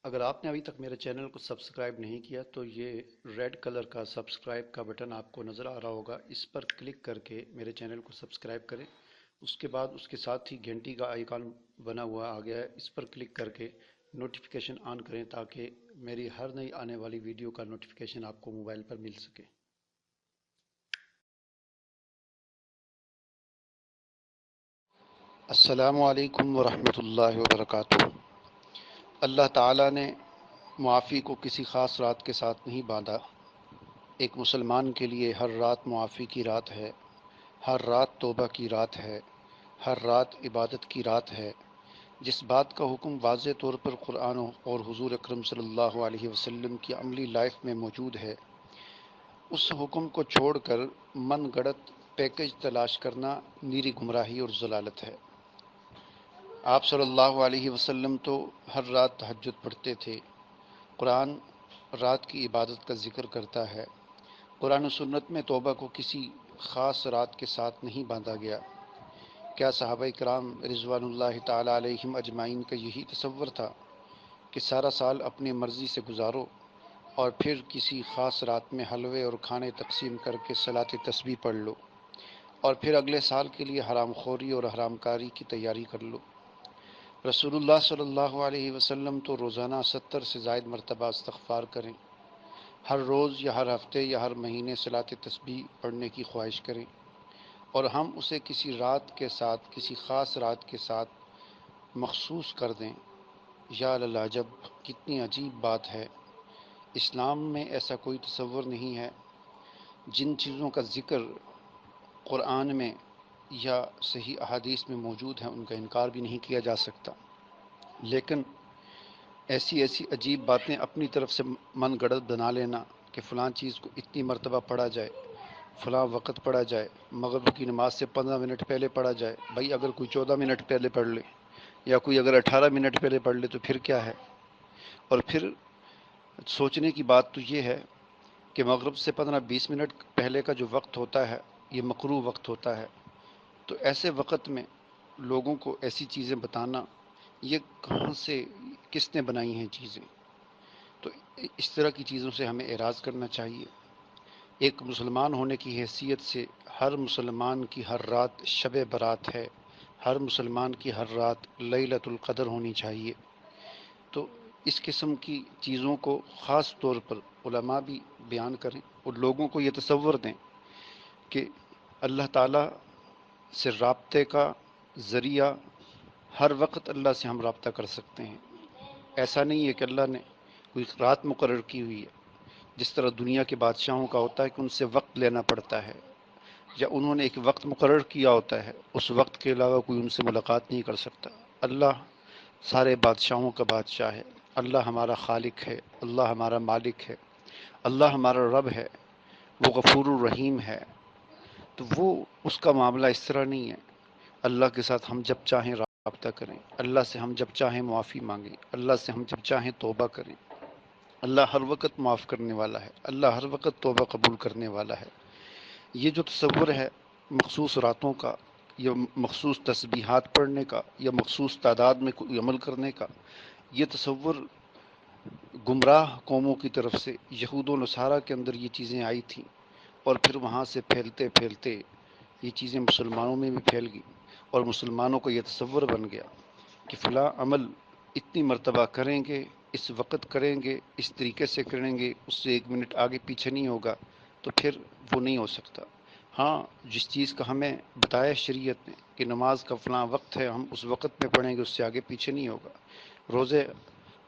اگر آپ نے ابھی تک میرے چینل کو سبسکرائب نہیں کیا تو یہ ریڈ کلر کا سبسکرائب کا بٹن آپ کو نظر آ رہا ہوگا، اس پر کلک کر کے میرے چینل کو سبسکرائب کریں۔ اس کے بعد اس کے ساتھ ہی گھنٹی کا آئیکن بنا ہوا آ گیا ہے، اس پر کلک کر کے نوٹیفیکیشن آن کریں تاکہ میری ہر نئی آنے والی ویڈیو کا نوٹیفیکیشن آپ کو موبائل پر مل سکے۔ السلام علیکم ورحمۃ اللہ وبرکاتہ۔ اللہ تعالیٰ نے معافی کو کسی خاص رات کے ساتھ نہیں باندھا۔ ایک مسلمان کے لیے ہر رات معافی کی رات ہے، ہر رات توبہ کی رات ہے، ہر رات عبادت کی رات ہے۔ جس بات کا حکم واضح طور پر قرآن اور حضور اکرم صلی اللہ علیہ وسلم کی عملی لائف میں موجود ہے، اس حکم کو چھوڑ کر من گڑت پیکج تلاش کرنا نیری گمراہی اور ضلالت ہے۔ آپ صلی اللہ علیہ وسلم تو ہر رات تہجد پڑھتے تھے۔ قرآن رات کی عبادت کا ذکر کرتا ہے۔ قرآن و سنت میں توبہ کو کسی خاص رات کے ساتھ نہیں باندھا گیا۔ کیا صحابہ کرام رضوان اللہ تعالیٰ علیہم اجمعین کا یہی تصور تھا کہ سارا سال اپنی مرضی سے گزارو اور پھر کسی خاص رات میں حلوے اور کھانے تقسیم کر کے صلاۃ تسبیح پڑھ لو اور پھر اگلے سال کے لیے حرام خوری اور حرام کاری کی تیاری کر لو؟ رسول اللہ صلی اللہ علیہ وسلم تو روزانہ 70 سے زائد مرتبہ استغفار کریں، ہر روز یا ہر ہفتے یا ہر مہینے صلاۃ تسبیح پڑھنے کی خواہش کریں، اور ہم اسے کسی رات کے ساتھ، کسی خاص رات کے ساتھ مخصوص کر دیں۔ یا للعجب، کتنی عجیب بات ہے! اسلام میں ایسا کوئی تصور نہیں ہے۔ جن چیزوں کا ذکر قرآن میں یا صحیح احادیث میں موجود ہیں ان کا انکار بھی نہیں کیا جا سکتا، لیکن ایسی عجیب باتیں اپنی طرف سے من گڑت بنا لینا کہ فلاں چیز کو اتنی مرتبہ پڑھا جائے، فلاں وقت پڑھا جائے، مغرب کی نماز سے 15 منٹ پہلے پڑھا جائے۔ بھائی اگر کوئی 14 منٹ پہلے پڑھ لے یا کوئی اگر 18 منٹ پہلے پڑھ لے تو پھر کیا ہے؟ اور پھر سوچنے کی بات تو یہ ہے کہ مغرب سے 15-20 منٹ پہلے کا جو وقت ہوتا ہے یہ مکروہ وقت ہوتا ہے، تو ایسے وقت میں لوگوں کو ایسی چیزیں بتانا، یہ کہاں سے، کس نے بنائی ہیں چیزیں؟ تو اس طرح کی چیزوں سے ہمیں اعراض کرنا چاہیے۔ ایک مسلمان ہونے کی حیثیت سے ہر مسلمان کی ہر رات شب برات ہے، ہر مسلمان کی ہر رات لیلۃ القدر ہونی چاہیے۔ تو اس قسم کی چیزوں کو خاص طور پر علماء بھی بیان کریں اور لوگوں کو یہ تصور دیں کہ اللہ تعالیٰ سے رابطے کا ذریعہ ہر وقت اللہ سے ہم رابطہ کر سکتے ہیں۔ ایسا نہیں ہے کہ اللہ نے کوئی رات مقرر کی ہوئی ہے، جس طرح دنیا کے بادشاہوں کا ہوتا ہے کہ ان سے وقت لینا پڑتا ہے، یا انہوں نے ایک وقت مقرر کیا ہوتا ہے، اس وقت کے علاوہ کوئی ان سے ملاقات نہیں کر سکتا۔ اللہ سارے بادشاہوں کا بادشاہ ہے، اللہ ہمارا خالق ہے، اللہ ہمارا مالک ہے، اللہ ہمارا رب ہے، وہ غفور الرحیم ہے۔ تو وہ اس کا معاملہ اس طرح نہیں ہے۔ اللہ کے ساتھ ہم جب چاہیں رابطہ کریں، اللہ سے ہم جب چاہیں معافی مانگیں، اللہ سے ہم جب چاہیں توبہ کریں۔ اللہ ہر وقت معاف کرنے والا ہے، اللہ ہر وقت توبہ قبول کرنے والا ہے۔ یہ جو تصور ہے مخصوص راتوں کا یا مخصوص تسبیحات پڑھنے کا یا مخصوص تعداد میں کوئی عمل کرنے کا، یہ تصور گمراہ قوموں کی طرف سے یہود و نصارہ کے اندر یہ چیزیں آئی تھیں، اور پھر وہاں سے پھیلتے پھیلتے یہ چیزیں مسلمانوں میں بھی پھیل گئی، اور مسلمانوں کو یہ تصور بن گیا کہ فلاں عمل اتنی مرتبہ کریں گے، اس وقت کریں گے، اس طریقے سے کریں گے، اس سے 1 منٹ آگے پیچھے نہیں ہوگا، تو پھر وہ نہیں ہو سکتا۔ ہاں، جس چیز کا ہمیں بتایا شریعت نے کہ نماز کا فلاں وقت ہے، ہم اس وقت میں پڑھیں گے، اس سے آگے پیچھے نہیں ہوگا۔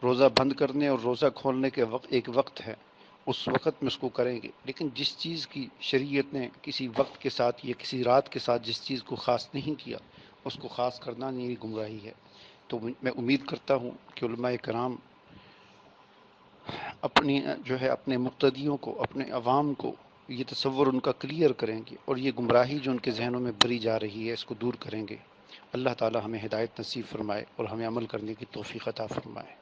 روزہ بند کرنے اور روزہ کھولنے کے وقت ایک وقت ہے، اس وقت میں اس کو کریں گے، لیکن جس چیز کی شریعت نے کسی وقت کے ساتھ یا کسی رات کے ساتھ جس چیز کو خاص نہیں کیا، اس کو خاص کرنا نہیں گمراہی ہے۔ تو میں امید کرتا ہوں کہ علماء کرام اپنے مقتدیوں کو، اپنے عوام کو یہ تصور ان کا کلیئر کریں گے، اور یہ گمراہی جو ان کے ذہنوں میں بری جا رہی ہے اس کو دور کریں گے۔ اللہ تعالی ہمیں ہدایت نصیب فرمائے اور ہمیں عمل کرنے کی توفیق عطا فرمائے۔